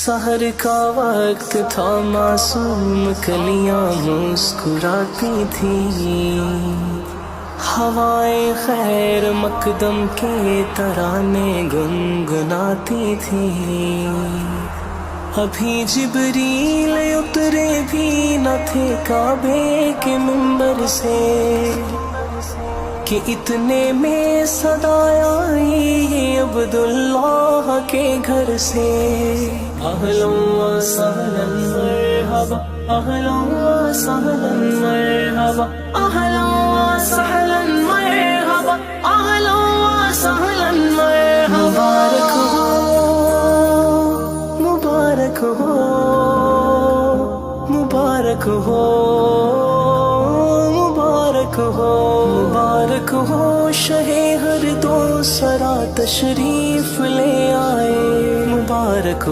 سحر کا وقت تھا، معصوم کلیاں مسکراتی تھی، ہوائیں خیر مقدم کے ترانے گنگناتی تھی۔ ابھی جبریل اترے بھی نہ تھے کعبے کے منبر سے کہ اتنے میں صدا آئی عبداللہ کے گھر سے۔ اہلا و سہلا مرحبا، اہلا و سہلا مرحبا، اہلا و سہلا مرحبا، اہلا و سہلا مرحبا۔ مبارک ہو، مبارک ہو، مبارک ہو، مبارک ہو، شہ ہر دو سرا تشریف لے آئے۔ مبارک